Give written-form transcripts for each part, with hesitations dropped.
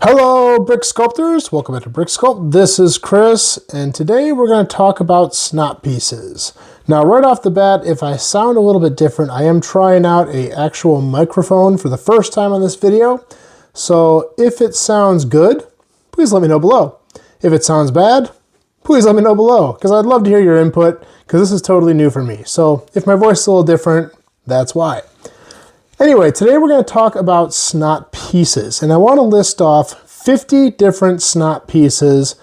Hello Brick Sculptors, welcome back to Brick Sculpt. This is Chris and today we're going to talk about snot pieces. Now right off the bat, if I sound a little bit different, I am trying out an actual microphone for the first time on this video. So if it sounds good, please let me know below. If it sounds bad, please let me know below because I'd love to hear your input because this is totally new for me. So if my voice is a little different, that's why. Anyway, today we're going to talk about snot pieces, and I want to list off 50 different snot pieces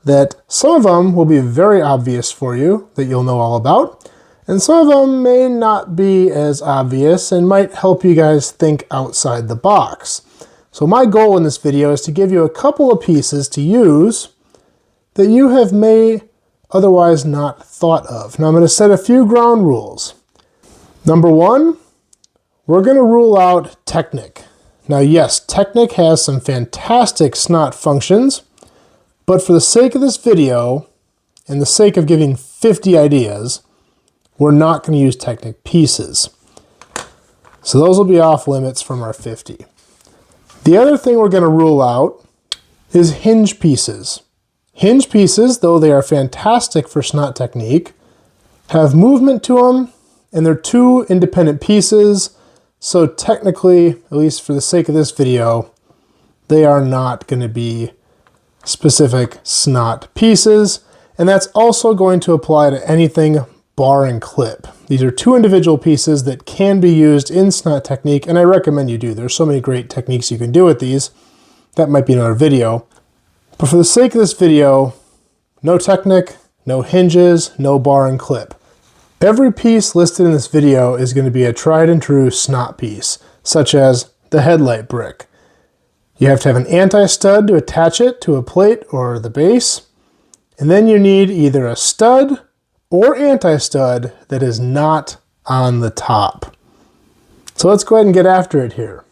that some of them will be very obvious for you, that you'll know all about, and some of them may not be as obvious and might help you guys think outside the box. So my goal in this video is to give you a couple of pieces to use that you may otherwise not thought of. Now I'm going to set a few ground rules. Number one, we're going to rule out Technic. Now yes, Technic has some fantastic snot functions, but for the sake of this video, and the sake of giving 50 ideas, we're not going to use Technic pieces. So those will be off limits from our 50. The other thing we're going to rule out is hinge pieces. Hinge pieces, though they are fantastic for snot technique, have movement to them, and they're two independent pieces. So technically, at least for the sake of this video, they are not going to be specific snot pieces. And that's also going to apply to anything bar and clip. These are two individual pieces that can be used in snot technique, and I recommend you do. There's so many great techniques you can do with these. That might be another video. But for the sake of this video, no Technic, no hinges, no bar and clip. Every piece listed in this video is going to be a tried and true snot piece, such as the headlight brick. You have to have an anti-stud to attach it to a plate or the base, and then you need either a stud or anti-stud that is not on the top. So let's go ahead and get after it here.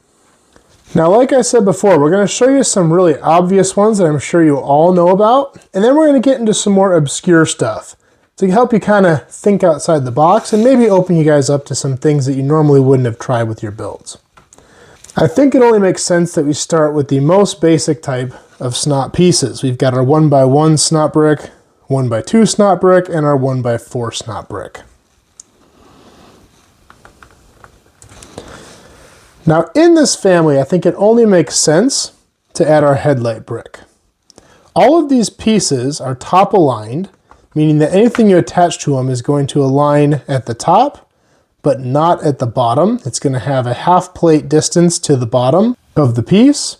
Now, like I said before, we're going to show you some really obvious ones that I'm sure you all know about, and then we're going to get into some more obscure stuff to help you kind of think outside the box and maybe open you guys up to some things that you normally wouldn't have tried with your builds. I think it only makes sense that we start with the most basic type of snot pieces. We've got our 1x1 snot brick, 1x2 snot brick, and our 1x4 snot brick. Now in this family, I think it only makes sense to add our headlight brick. All of these pieces are top aligned, meaning that anything you attach to them is going to align at the top, but not at the bottom. It's going to have a half plate distance to the bottom of the piece.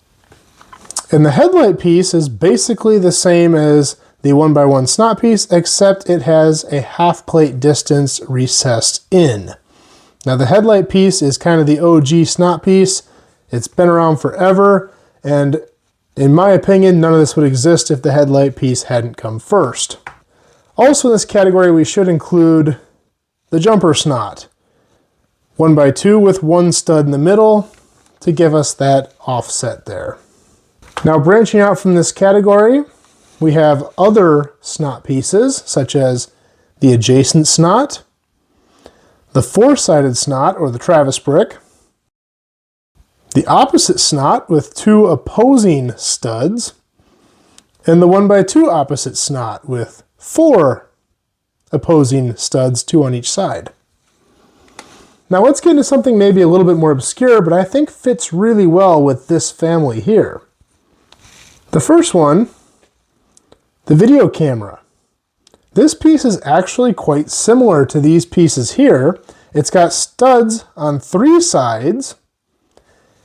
And the headlight piece is basically the same as the 1x1 snot piece, except it has a half plate distance recessed in. Now the headlight piece is kind of the OG snot piece. It's been around forever, and in my opinion, none of this would exist if the headlight piece hadn't come first. Also in this category, we should include the jumper snot. 1x2 with one stud in the middle to give us that offset there. Now branching out from this category, we have other snot pieces such as the adjacent snot, the four-sided snot or the Travis brick, the opposite snot with two opposing studs, and the 1x2 opposite snot with four opposing studs, two on each side. Now let's get into something maybe a little bit more obscure, but I think fits really well with this family here. The first one, the video camera. This piece is actually quite similar to these pieces here. It's got studs on three sides.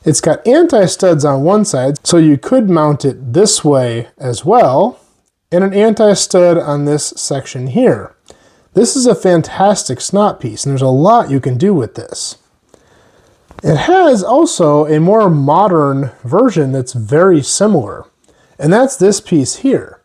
It's got anti-studs on one side, so you could mount it this way as well, and an anti-stud on this section here. This is a fantastic snot piece, and there's a lot you can do with this. It has also a more modern version that's very similar, and that's this piece here.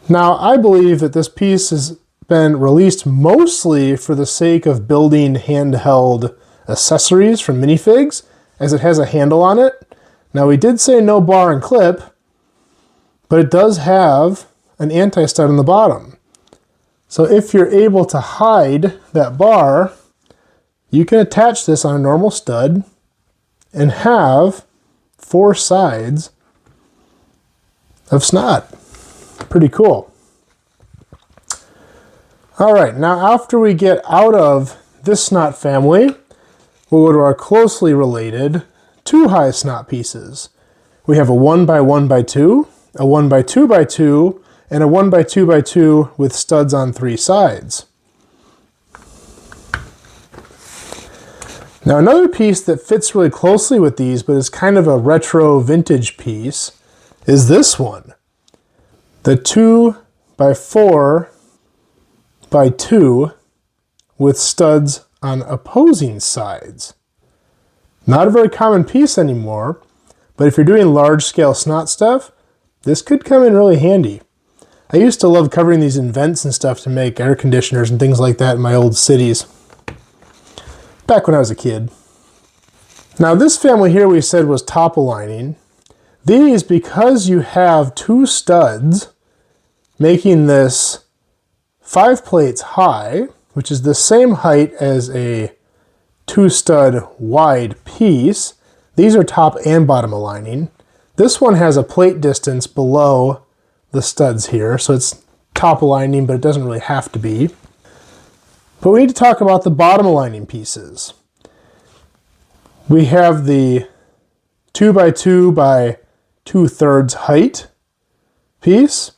Now, I believe that this piece has been released mostly for the sake of building handheld accessories from minifigs, as it has a handle on it. Now, we did say no bar and clip, but it does have an anti-stud on the bottom. So if you're able to hide that bar, you can attach this on a normal stud and have 4 sides of Snot. Pretty cool. All right, now after we get out of this Snot family, we'll go to our closely related 2-high Snot pieces. We have a 1x1x2, a 1x2x2, and a 1x2x2 with studs on 3 sides. Now another piece that fits really closely with these, but is kind of a retro vintage piece, is this one. The 2x4x2 with studs on opposing sides. Not a very common piece anymore, but if you're doing large scale Snot stuff, this could come in really handy. I used to love covering these in vents and stuff to make air conditioners and things like that in my old cities, back when I was a kid. Now this family here we said was top aligning. These, because you have 2 studs, making this 5 plates high, which is the same height as a 2-stud wide piece. These are top and bottom aligning. This one has a plate distance below the studs here, so it's top aligning, but it doesn't really have to be. But we need to talk about the bottom aligning pieces. We have the 2x2 by 2/3 height piece,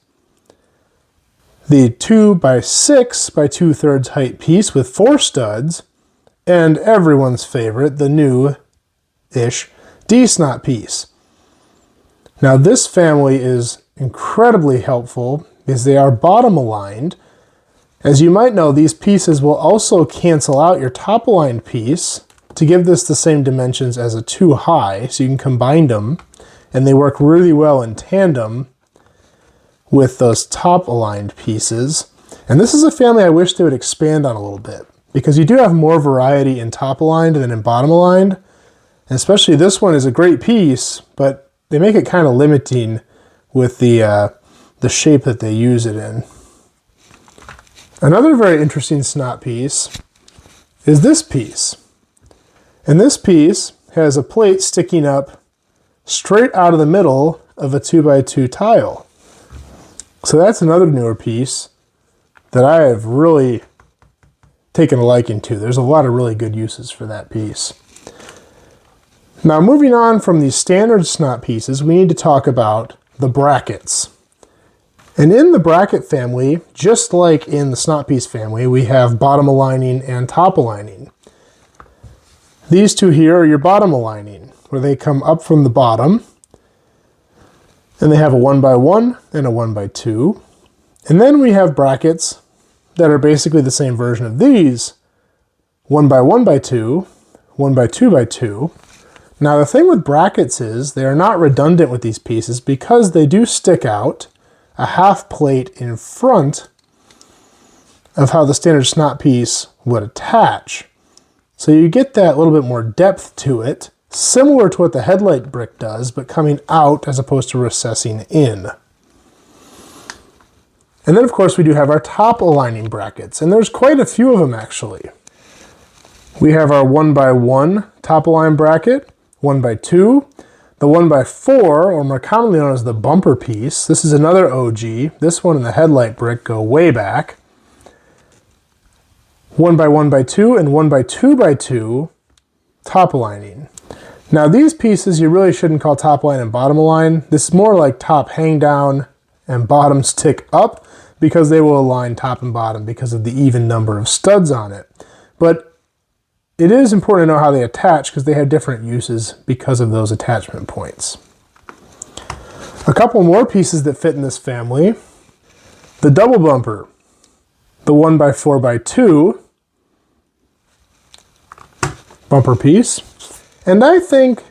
the 2x6 by 2/3 height piece with 4 studs, and everyone's favorite, the new-ish D-Snot piece. Now this family is incredibly helpful because they are bottom aligned. As you might know, these pieces will also cancel out your top aligned piece to give this the same dimensions as a 2-high, so you can combine them, and they work really well in tandem with those top aligned pieces. And this is a family I wish they would expand on a little bit, because you do have more variety in top aligned than in bottom aligned. And especially this one is a great piece, but they make it kind of limiting with the shape that they use it in. Another very interesting Snot piece is this piece. And this piece has a plate sticking up straight out of the middle of a 2x2 tile. So that's another newer piece that I have really taken a liking to. There's a lot of really good uses for that piece. Now moving on from these standard Snot pieces, we need to talk about the brackets. And in the bracket family, just like in the Snot piece family, we have bottom aligning and top aligning. These two here are your bottom aligning, where they come up from the bottom, and they have a 1x1 and a 1x2. And then we have brackets that are basically the same version of these, 1x1x2, 1x2x2. Now the thing with brackets is they are not redundant with these pieces because they do stick out a half plate in front of how the standard Snot piece would attach. So you get that little bit more depth to it, similar to what the headlight brick does, but coming out as opposed to recessing in. And then of course we do have our top aligning brackets, and there's quite a few of them actually. We have our 1x1 top align bracket, 1x2, the 1x4, or more commonly known as the bumper piece. This is another OG. This one and the headlight brick go way back. 1x1x2 and 1x2x2 top aligning. Now these pieces you really shouldn't call top align and bottom align. This is more like top hang down and bottom stick up, because they will align top and bottom because of the even number of studs on it. But it is important to know how they attach because they have different uses because of those attachment points. A couple more pieces that fit in this family. The double bumper, the 1x4x2 bumper piece. And I think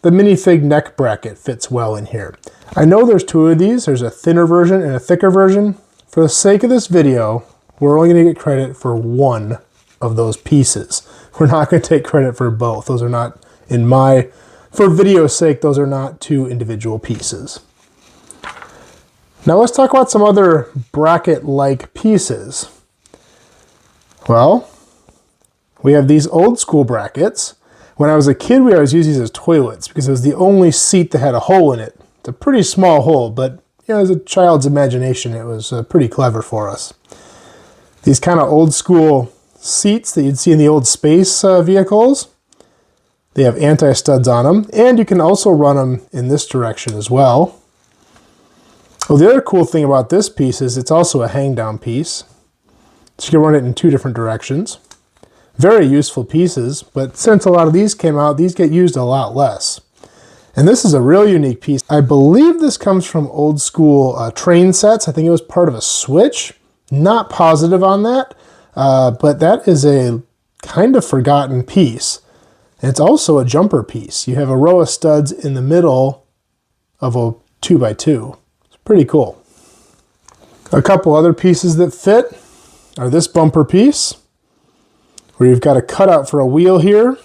the minifig neck bracket fits well in here. I know there's 2 of these. There's a thinner version and a thicker version. For the sake of this video, we're only going to get credit for one of those pieces. We're not going to take credit for both. Those are not, for video's sake, those are not 2 individual pieces. Now let's talk about some other bracket-like pieces. Well, we have these old school brackets, When I was a kid, we always used these as toilets because it was the only seat that had a hole in it. It's a pretty small hole, but you know, as a child's imagination, it was pretty clever for us. These kind of old school seats that you'd see in the old space vehicles, they have anti-studs on them, and you can also run them in this direction as well. Well, the other cool thing about this piece is it's also a hang-down piece. So you can run it in two different directions. Very useful pieces, but since a lot of these came out, these get used a lot less. And this is a real unique piece. I believe this comes from old school train sets. I think it was part of a switch. Not positive on that, but that is a kind of forgotten piece. And it's also a jumper piece. You have a row of studs in the middle of a 2x2. It's pretty cool. A couple other pieces that fit are this bumper piece, where you've got a cutout for a wheel here.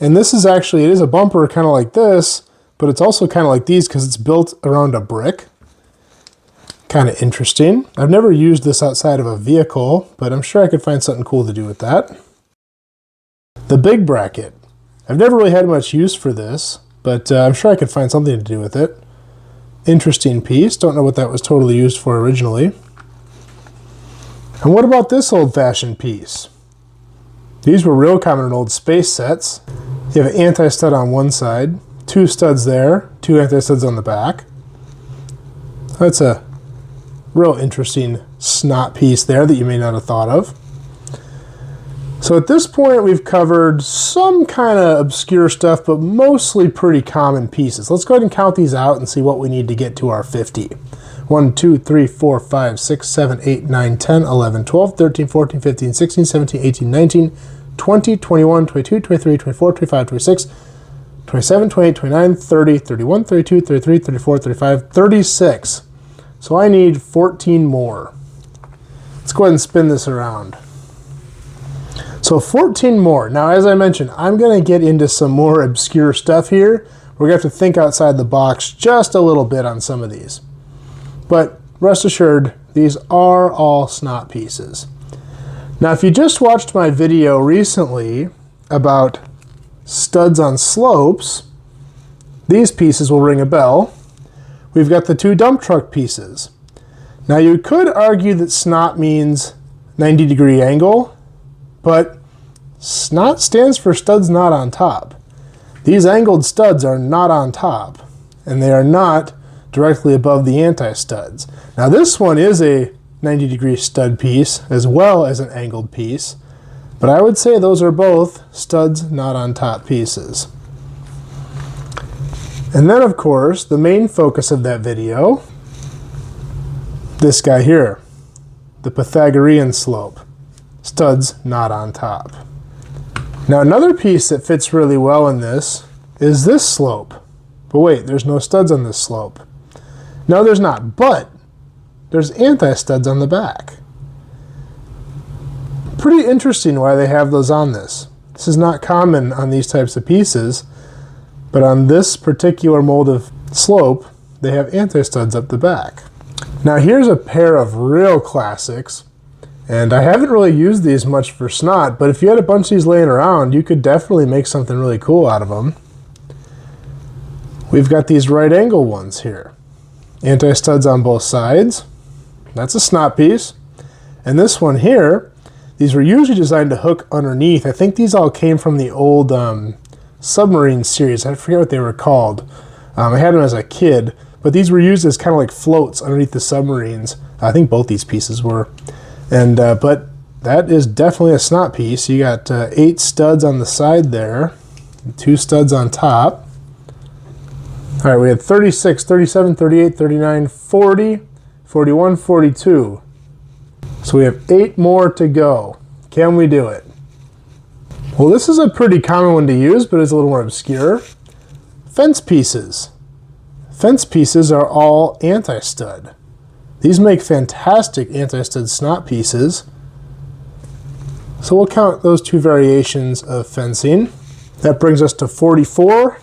And this is actually, it is a bumper kind of like this, but it's also kind of like these because it's built around a brick. Kind of interesting. I've never used this outside of a vehicle, but I'm sure I could find something cool to do with that. The big bracket. I've never really had much use for this, but I'm sure I could find something to do with it. Interesting piece. Don't know what that was totally used for originally. And what about this old-fashioned piece? These were real common in old space sets. You have an anti-stud on one side, two studs there, two anti-studs on the back. That's a real interesting snot piece there that you may not have thought of. So at this point we've covered some kind of obscure stuff, but mostly pretty common pieces. Let's go ahead and count these out and see what we need to get to our 50. 1, 2, 3, 4, 5, 6, 7, 8, 9, 10, 11, 12, 13, 14, 15, 16, 17, 18, 19, 20, 21, 22, 23, 24, 25, 26, 27, 28, 29, 30, 31, 32, 33, 34, 35, 36. So I need 14 more. Let's go ahead and spin this around. So 14 more. Now, as I mentioned, I'm going to get into some more obscure stuff here. We're going to have to think outside the box just a little bit on some of these. But rest assured, these are all snot pieces. Now, if you just watched my video recently about studs on slopes, these pieces will ring a bell. We've got the two dump truck pieces. Now, you could argue that snot means 90-degree angle, but snot stands for studs not on top. These angled studs are not on top, and they are not directly above the anti-studs. Now this one is a 90-degree stud piece as well as an angled piece, but I would say those are both studs not on top pieces. And then of course, the main focus of that video, this guy here, the Pythagorean slope, studs not on top. Now another piece that fits really well in this is this slope. But wait, there's no studs on this slope. No, there's not, but there's anti-studs on the back. Pretty interesting why they have those on this. This is not common on these types of pieces, but on this particular mold of slope, they have anti-studs up the back. Now here's a pair of real classics, and I haven't really used these much for snot, but if you had a bunch of these laying around, you could definitely make something really cool out of them. We've got these right angle ones here. Anti-studs on both sides. That's a snot piece. And this one here, these were usually designed to hook underneath. I think these all came from the old submarine series. I forget what they were called. I had them as a kid, but these were used as kind of like floats underneath the submarines. I think both these pieces were. And but that is definitely a snot piece. You got 8 studs on the side there, 2 studs on top. All right, we had 36, 37, 38, 39, 40, 41, 42. So we have 8 more to go. Can we do it? Well, this is a pretty common one to use, but it's a little more obscure. Fence pieces. Fence pieces are all anti-stud. These make fantastic anti-stud snot pieces. So we'll count those 2 variations of fencing. That brings us to 44.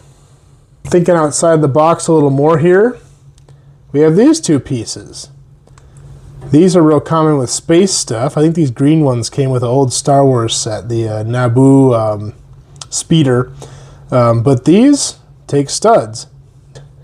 Thinking outside the box a little more here, we have these 2 pieces. These are real common with space stuff. I think these green ones came with an old Star Wars set, the Naboo speeder. But these take studs.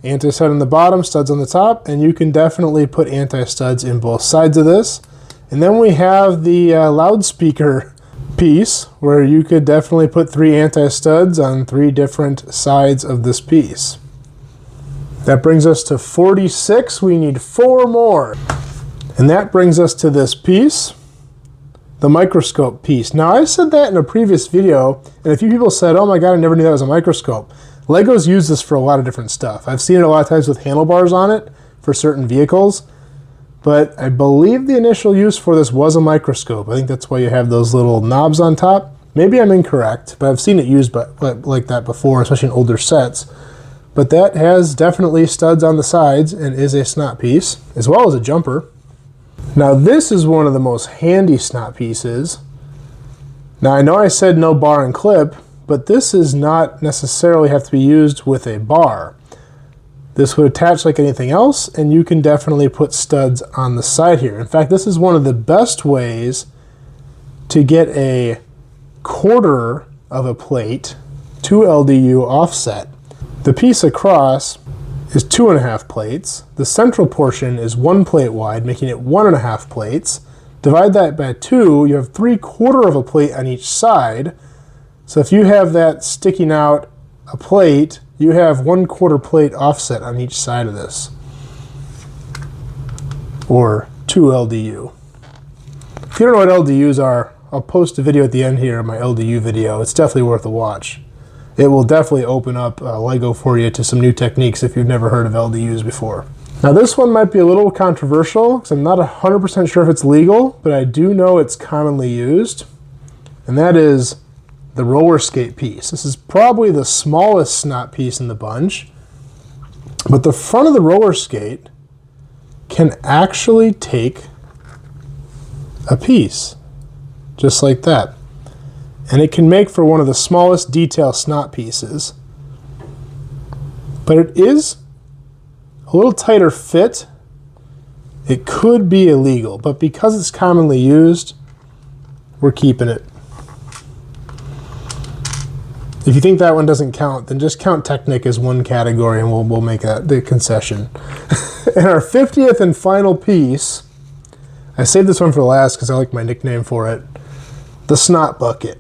Anti-stud on the bottom, studs on the top, and you can definitely put anti-studs in both sides of this. And then we have the loudspeaker piece, where you could definitely put 3 anti-studs on 3 different sides of this piece. That brings us to 46. We need 4 more. And that brings us to this piece, the microscope piece. Now, I said that in a previous video, and a few people said, oh my god, I never knew that was a microscope. Legos use this for a lot of different stuff. I've seen it a lot of times with handlebars on it for certain vehicles, but I believe the initial use for this was a microscope. I think that's why you have those little knobs on top. Maybe I'm incorrect, but I've seen it used like that before, especially in older sets. But that has definitely studs on the sides and is a snot piece, as well as a jumper. Now this is one of the most handy snot pieces. Now I know I said no bar and clip, but this does not necessarily have to be used with a bar. This would attach like anything else, and you can definitely put studs on the side here. In fact, this is one of the best ways to get a quarter of a plate 2 LDU offset. The piece across is 2.5 plates. The central portion is 1 plate wide, making it 1.5 plates. Divide that by 2, you have 3/4 of a plate on each side. So if you have that sticking out a plate, you have 1/4 plate offset on each side of this, or 2 LDU. If you don't know what LDUs are, I'll post a video at the end here of my LDU video. It's definitely worth a watch. It will definitely open up Lego for you to some new techniques if you've never heard of LDUs before. Now this one might be a little controversial because I'm not 100% sure if it's legal, but I do know it's commonly used, and that is the roller skate piece. This is probably the smallest snot piece in the bunch, but the front of the roller skate can actually take a piece, just like that. And it can make for one of the smallest detail snot pieces. But it is a little tighter fit. It could be illegal, but because it's commonly used, we're keeping it. If you think that one doesn't count, then just count Technic as one category and we'll make that the concession. And our 50th and final piece, I saved this one for last because I like my nickname for it, the snot bucket.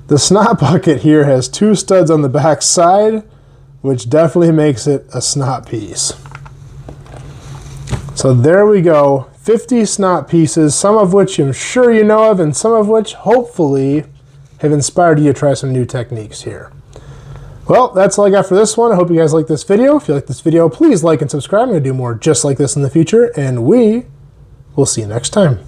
The snot bucket here has 2 studs on the back side, which definitely makes it a snot piece. So there we go, 50 snot pieces, some of which I'm sure you know of and some of which hopefully have inspired you to try some new techniques here. Well, that's all I got for this one. I hope you guys like this video. If you like this video, please like and subscribe. I'm going to do more just like this in the future, and we will see you next time.